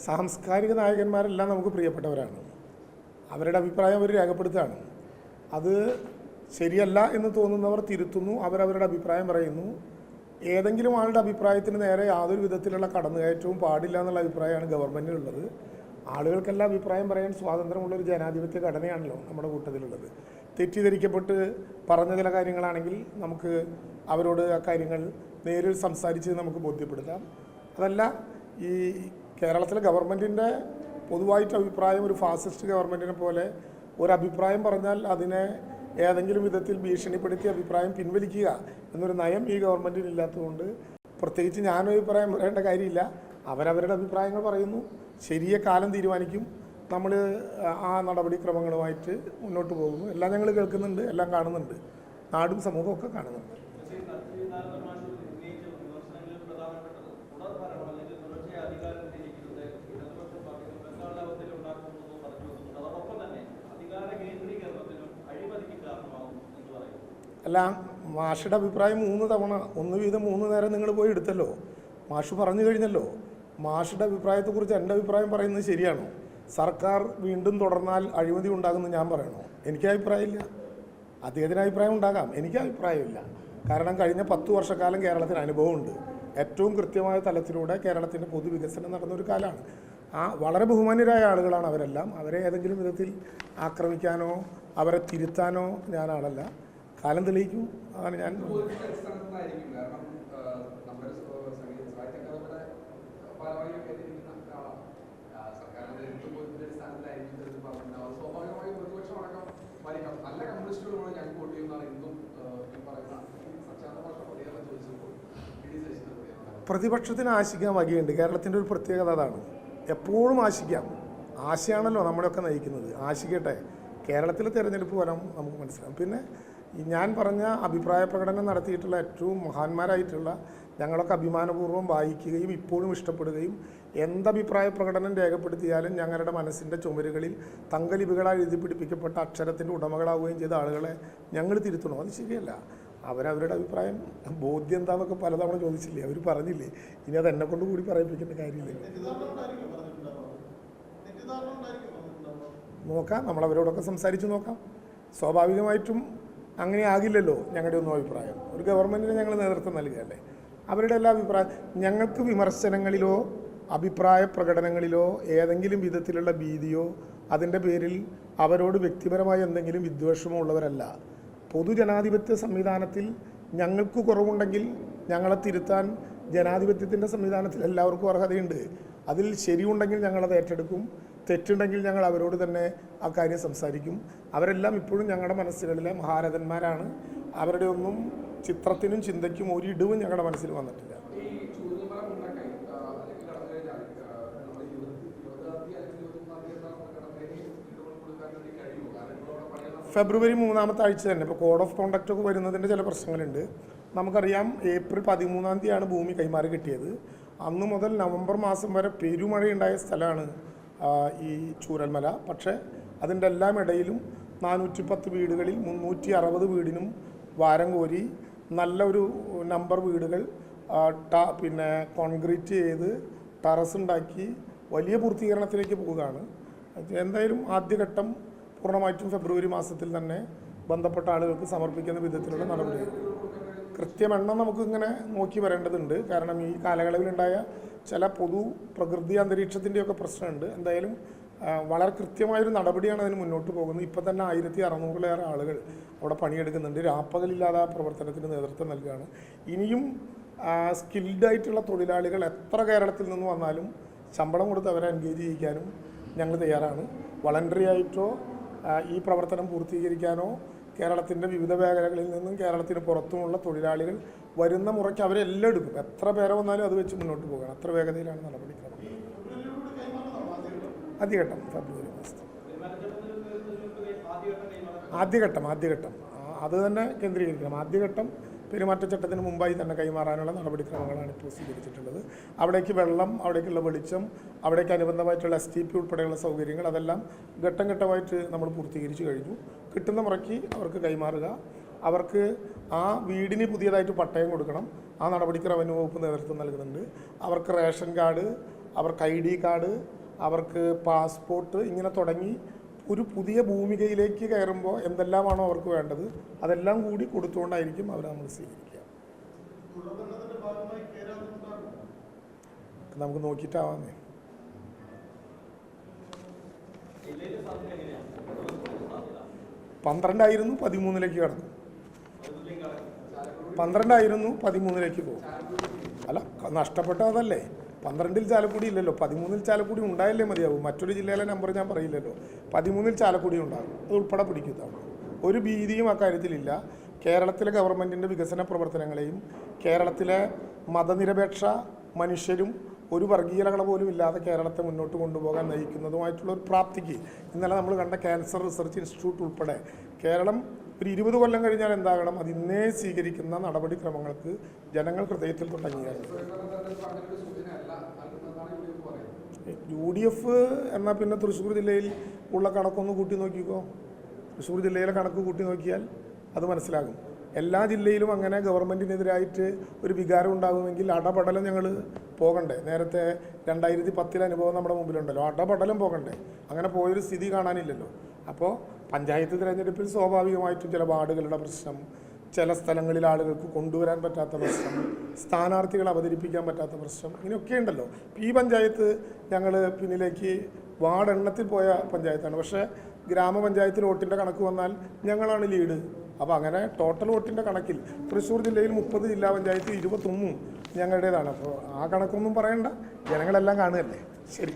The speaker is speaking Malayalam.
സാംസ്കാരിക നായകന്മാരെല്ലാം നമുക്ക് പ്രിയപ്പെട്ടവരാണ്. അവരുടെ അഭിപ്രായം അവർ രേഖപ്പെടുത്തുകയാണ്. അത് ശരിയല്ല എന്ന് തോന്നുന്നവർ തിരുത്തുന്നു, അവരവരുടെ അഭിപ്രായം പറയുന്നു. ഏതെങ്കിലും ആളുടെ അഭിപ്രായത്തിന് നേരെ യാതൊരു വിധത്തിലുള്ള കടന്നുകയറ്റവും പാടില്ല എന്നുള്ള അഭിപ്രായമാണ് ഗവൺമെൻറ്റിനുള്ളത്. ആളുകൾക്കെല്ലാം അഭിപ്രായം പറയാൻ സ്വാതന്ത്ര്യമുള്ളൊരു ജനാധിപത്യ ഘടനയാണല്ലോ നമ്മുടെ കൂട്ടത്തിലുള്ളത്. തെറ്റിദ്ധരിക്കപ്പെട്ട് പറഞ്ഞ ചില കാര്യങ്ങളാണെങ്കിൽ നമുക്ക് അവരോട് ആ കാര്യങ്ങൾ നേരിൽ സംസാരിച്ച് നമുക്ക് ബോധ്യപ്പെടുത്താം. അതല്ല, ഈ കേരളത്തിലെ ഗവൺമെൻറ്റിൻ്റെ പൊതുവായിട്ട് അഭിപ്രായം ഒരു ഫാസിസ്റ്റ് ഗവൺമെൻറ്റിനെ പോലെ ഒരു അഭിപ്രായം പറഞ്ഞാൽ അതിനെ ഏതെങ്കിലും വിധത്തിൽ ഭീഷണിപ്പെടുത്തി അഭിപ്രായം പിൻവലിക്കുക എന്നൊരു നയം ഈ ഗവൺമെൻറ്റിന് ഇല്ലാത്തതുകൊണ്ട് പ്രത്യേകിച്ച് ഞാനും അഭിപ്രായം പറയേണ്ട കാര്യമില്ല. അവരവരുടെ അഭിപ്രായങ്ങൾ പറയുന്നു, ശരിയെ കാലം തീരുമാനിക്കും. നമ്മൾ ആ നടപടിക്രമങ്ങളുമായിട്ട് മുന്നോട്ട് പോകുന്നു. എല്ലാം ഞങ്ങൾ കേൾക്കുന്നുണ്ട്, എല്ലാം കാണുന്നുണ്ട്, നാടും സമൂഹമൊക്കെ കാണുന്നുണ്ട്. അല്ല, മാഷുടെ അഭിപ്രായം 3 തവണ 1 വീതം 3 നേരം നിങ്ങൾ പോയി എടുത്തല്ലോ. മാഷ് പറഞ്ഞു കഴിഞ്ഞല്ലോ. മാഷുടെ അഭിപ്രായത്തെക്കുറിച്ച് എൻ്റെ അഭിപ്രായം പറയുന്നത് ശരിയാണോ? സർക്കാർ വീണ്ടും തുടർന്നാൽ അഴിമതി ഉണ്ടാകുമെന്ന് ഞാൻ പറയണോ? എനിക്ക് അഭിപ്രായമില്ല. അദ്ദേഹത്തിന് അഭിപ്രായം ഉണ്ടാകാം, എനിക്ക് അഭിപ്രായമില്ല. കാരണം കഴിഞ്ഞ 10 വർഷക്കാലം കേരളത്തിന് അനുഭവമുണ്ട്. ഏറ്റവും കൃത്യമായ തലത്തിലൂടെ കേരളത്തിൻ്റെ പൊതുവികസനം നടന്നൊരു കാലമാണ്. വളരെ ബഹുമാന്യരായ ആളുകളാണ് അവരെല്ലാം. അവരെ ഏതെങ്കിലും വിധത്തിൽ ആക്രമിക്കാനോ അവരെ തിരുത്താനോ ഞാനാളല്ല. കാലം തെളിയിക്കും. അതാണ് ഞാൻ പ്രതിപക്ഷത്തിന് ആശിക്കാൻ വകയുണ്ട്. കേരളത്തിൻ്റെ ഒരു പ്രത്യേകത അതാണ്. എപ്പോഴും ആശിക്കാം. ആശയാണല്ലോ നമ്മളെയൊക്കെ നയിക്കുന്നത്. ആശിക്കട്ടെ. കേരളത്തിലെ തിരഞ്ഞെടുപ്പ് ഫലം നമുക്ക് മനസ്സിലാവും. പിന്നെ ഞാൻ പറഞ്ഞ അഭിപ്രായ പ്രകടനം നടത്തിയിട്ടുള്ള ഏറ്റവും മഹാന്മാരായിട്ടുള്ള ഞങ്ങളൊക്കെ അഭിമാനപൂർവ്വം വായിക്കുകയും ഇപ്പോഴും ഇഷ്ടപ്പെടുകയും എന്തഭിപ്രായ പ്രകടനം രേഖപ്പെടുത്തിയാലും ഞങ്ങളുടെ മനസ്സിൻ്റെ ചുമരുകളിൽ തങ്കലിപികളായി എഴുതി പിടിപ്പിക്കപ്പെട്ട അക്ഷരത്തിൻ്റെ ഉടമകളാവുകയും ചെയ്ത ആളുകളെ ഞങ്ങൾ തിരുത്തണോ? അത് ശരിയല്ല. അവരവരുടെ അഭിപ്രായം ബോധ്യം എന്താണെന്നൊക്കെ പലതവണ ചോദിച്ചില്ലേ, അവർ പറഞ്ഞില്ലേ. ഇനി അത് എന്നെ കൊണ്ട് കൂടി പറയിപ്പിക്കേണ്ട കാര്യമില്ല. നോക്കാം, നമ്മളവരോടൊക്കെ സംസാരിച്ച് നോക്കാം. സ്വാഭാവികമായിട്ടും അങ്ങനെ ആകില്ലല്ലോ ഞങ്ങളുടെ ഒന്നും അഭിപ്രായം. ഒരു ഗവൺമെൻറ്റിന് ഞങ്ങൾ നേതൃത്വം നൽകുകയല്ലേ. അവരുടെ എല്ലാ അഭിപ്രായം ഞങ്ങൾക്ക് വിമർശനങ്ങളിലോ അഭിപ്രായ പ്രകടനങ്ങളിലോ ഏതെങ്കിലും വിധത്തിലുള്ള ഭീതിയോ അതിൻ്റെ പേരിൽ അവരോട് വ്യക്തിപരമായ എന്തെങ്കിലും വിദ്വേഷമോ ഉള്ളവരല്ല. പൊതുജനാധിപത്യ സംവിധാനത്തിൽ ഞങ്ങൾക്ക് കുറവുണ്ടെങ്കിൽ ഞങ്ങളെ തിരുത്താൻ ജനാധിപത്യത്തിൻ്റെ സംവിധാനത്തിൽ എല്ലാവർക്കും അർഹതയുണ്ട്. അതിൽ ശരിയുണ്ടെങ്കിൽ ഞങ്ങളത് ഏറ്റെടുക്കും, തെറ്റുണ്ടെങ്കിൽ ഞങ്ങൾ അവരോട് തന്നെ ആ കാര്യം സംസാരിക്കും. അവരെല്ലാം ഇപ്പോഴും ഞങ്ങളുടെ മനസ്സുകളിലെ മഹാരഥന്മാരാണ്. അവരുടെ ഒന്നും ചിത്രത്തിനും ചിന്തയ്ക്കും ഒരിടവും ഞങ്ങളുടെ മനസ്സിൽ വന്നിട്ടില്ല. ഫെബ്രുവരി 3-ാമത്തെ ആഴ്ച തന്നെ ഇപ്പോൾ കോഡ് ഓഫ് കോണ്ടക്റ്റ് ഒക്കെ വരുന്നതിൻ്റെ ചില പ്രശ്നങ്ങളുണ്ട്. നമുക്കറിയാം, ഏപ്രിൽ 13-ാം തീയതിയാണ് ഭൂമി കൈമാറി കിട്ടിയത്. അന്ന് മുതൽ നവംബർ മാസം വരെ പെരുമഴയുണ്ടായ സ്ഥലമാണ് ഈ ചൂരൽമല. പക്ഷേ അതിൻ്റെ എല്ലാം ഇടയിലും 410 വീടുകളിൽ 360 വീടിനും വാരം കോരി നല്ല ഒരു നമ്പർ വീടുകൾ പിന്നെ കോൺക്രീറ്റ് ചെയ്ത് ടെറസ് ഉണ്ടാക്കി വലിയ പൂർത്തീകരണത്തിലേക്ക് പോവുകയാണ്. എന്തായാലും ആദ്യഘട്ടം പൂർണ്ണമായിട്ടും ഫെബ്രുവരി മാസത്തിൽ തന്നെ ബന്ധപ്പെട്ട ആളുകൾക്ക് സമർപ്പിക്കുന്ന വിധത്തിലുള്ള നടപടി. കൃത്യമെണ്ണം നമുക്കിങ്ങനെ നോക്കി വരേണ്ടതുണ്ട്. കാരണം ഈ കാലയളവിലുണ്ടായ ചില പൊതു പ്രകൃതി അന്തരീക്ഷത്തിൻ്റെയൊക്കെ പ്രശ്നമുണ്ട്. എന്തായാലും വളരെ കൃത്യമായൊരു നടപടിയാണ് അതിന് മുന്നോട്ട് പോകുന്നത്. ഇപ്പോൾ തന്നെ 1600-ലേറെ ആളുകൾ അവിടെ പണിയെടുക്കുന്നുണ്ട്. രാപ്പകലില്ലാതെ ആ പ്രവർത്തനത്തിന് നേതൃത്വം നൽകുകയാണ്. ഇനിയും സ്കിൽഡായിട്ടുള്ള തൊഴിലാളികൾ എത്ര കേരളത്തിൽ നിന്ന് വന്നാലും ശമ്പളം കൊടുത്ത് അവരെ എൻഗേജ് ചെയ്യിക്കാനും ഞങ്ങൾ തയ്യാറാണ്. വളണ്ടറി ആയിട്ടോ ഈ പ്രവർത്തനം പൂർത്തീകരിക്കാനോ കേരളത്തിൻ്റെ വിവിധ മേഖലകളിൽ നിന്നും കേരളത്തിന് പുറത്തുമുള്ള തൊഴിലാളികൾ വരുന്ന മുറയ്ക്ക് അവരെല്ലാം എടുക്കും. എത്ര പേരെ വന്നാലും അത് വെച്ച് മുന്നോട്ട് പോകണം. അത്ര വേഗതയിലാണ് നടപടിക്രമം. ആദ്യഘട്ടം ഫെബ്രുവരി മാസത്തിൽ ആദ്യഘട്ടം അത് തന്നെ കേന്ദ്രീകരിക്കണം. ആദ്യഘട്ടം പെരുമാറ്റച്ചട്ടത്തിന് മുമ്പായി തന്നെ കൈമാറാനുള്ള നടപടിക്രമങ്ങളാണ് ഇപ്പോൾ സ്വീകരിച്ചിട്ടുള്ളത്. അവിടേക്ക് വെള്ളം, അവിടേക്കുള്ള വെളിച്ചം, അവിടേക്ക് അനുബന്ധമായിട്ടുള്ള STP ഉൾപ്പെടെയുള്ള സൗകര്യങ്ങൾ അതെല്ലാം ഘട്ടം ഘട്ടമായിട്ട് നമ്മൾ പൂർത്തീകരിച്ചു കഴിഞ്ഞു. കിട്ടുന്ന മുറയ്ക്ക് അവർക്ക് കൈമാറുക. അവർക്ക് ആ വീടിന് പുതിയതായിട്ട് പട്ടയം കൊടുക്കണം. ആ നടപടിക്ക് റവന്യൂ വകുപ്പ് നേതൃത്വം നൽകുന്നുണ്ട്. അവർക്ക് റേഷൻ കാർഡ്, അവർക്ക് ID കാർഡ്, അവർക്ക് പാസ്പോർട്ട്, ഇങ്ങനെ തുടങ്ങി ഒരു പുതിയ ഭൂമികയിലേക്ക് കയറുമ്പോൾ എന്തെല്ലാമാണോ അവർക്ക് വേണ്ടത് അതെല്ലാം കൂടി കൊടുത്തുകൊണ്ടായിരിക്കും അവരെ നമ്മൾ സ്വീകരിക്കുക. നമുക്ക് നോക്കിയിട്ടാവാന്നേ. പന്ത്രണ്ടായിരുന്നു 13ലേക്ക് കടക്കും. 12 13ലേക്ക് പോകും. അല്ല, നഷ്ടപ്പെട്ടതല്ലേ. 12-ൽ ചാലക്കുടി ഇല്ലല്ലോ, 13-ൽ ചാലക്കുടി ഉണ്ടായാലേ മതിയാവും. മറ്റൊരു ജില്ലയിലെ നമ്പർ ഞാൻ പറയില്ലല്ലോ. 13-ൽ ചാലക്കുടി ഉണ്ടാകും, അത് ഉൾപ്പെടെ പിടിക്കുന്നതാണ്. ഒരു ഭീതിയും അക്കാര്യത്തിലില്ല. കേരളത്തിലെ ഗവൺമെൻറ്റിൻ്റെ വികസന പ്രവർത്തനങ്ങളെയും കേരളത്തിലെ മതനിരപേക്ഷ മനുഷ്യരും ഒരു വർഗീയതകള പോലും ഇല്ലാതെ കേരളത്തെ മുന്നോട്ട് കൊണ്ടുപോകാൻ നയിക്കുന്നതുമായിട്ടുള്ള ഒരു പ്രാപ്തിക്ക് ഇന്നലെ നമ്മൾ കണ്ട ക്യാൻസർ റിസർച്ച് ഇൻസ്റ്റിറ്റ്യൂട്ട് ഉൾപ്പെടെ കേരളം ഒരു 20 കൊല്ലം കഴിഞ്ഞാൽ എന്താകണം, അത് ഇന്നേ സ്വീകരിക്കുന്ന നടപടിക്രമങ്ങൾക്ക് ജനങ്ങൾ ഹൃദയത്തിൽ തുടങ്ങിയാണ്. UDF എന്നാൽ പിന്നെ തൃശ്ശൂർ ജില്ലയിൽ ഉള്ള കണക്കൊന്ന് കൂട്ടി നോക്കിക്കോ. തൃശ്ശൂർ ജില്ലയിലെ കണക്ക് കൂട്ടി നോക്കിയാൽ അത് മനസ്സിലാകും. എല്ലാ ജില്ലയിലും അങ്ങനെ ഗവൺമെൻറ്റിനെതിരായിട്ട് ഒരു വികാരം ഉണ്ടാകുമെങ്കിൽ അടപടലം ഞങ്ങൾ പോകണ്ടേ? നേരത്തെ 2010 അനുഭവം നമ്മുടെ മുമ്പിലുണ്ടല്ലോ, അടപടലം പോകണ്ടേ? അങ്ങനെ പോയൊരു സ്ഥിതി കാണാനില്ലല്ലോ. അപ്പോൾ പഞ്ചായത്ത് തിരഞ്ഞെടുപ്പിൽ സ്വാഭാവികമായിട്ടും ചില വാർഡുകളുടെ പ്രശ്നം, ചില സ്ഥലങ്ങളിൽ ആളുകൾക്ക് കൊണ്ടുവരാൻ പറ്റാത്ത പ്രശ്നം, സ്ഥാനാർത്ഥികൾ അവതരിപ്പിക്കാൻ പറ്റാത്ത പ്രശ്നം, ഇങ്ങനെയൊക്കെ ഉണ്ടല്ലോ. ഈ പഞ്ചായത്ത് ഞങ്ങൾ പിന്നിലേക്ക് വാർഡ് എണ്ണത്തിൽ പോയ പഞ്ചായത്താണ്. പക്ഷേ ഗ്രാമപഞ്ചായത്തിൽ വോട്ടിൻ്റെ കണക്ക് വന്നാൽ ഞങ്ങളാണ് ലീഡ്. അപ്പോൾ അങ്ങനെ ടോട്ടൽ വോട്ടിൻ്റെ കണക്കിൽ തൃശ്ശൂർ ജില്ലയിൽ 30 ജില്ലാ പഞ്ചായത്ത് 21 ഞങ്ങളുടേതാണ്. അപ്പോൾ ആ കണക്കൊന്നും പറയണ്ട, ജനങ്ങളെല്ലാം കാണുകയല്ലേ. ശരി.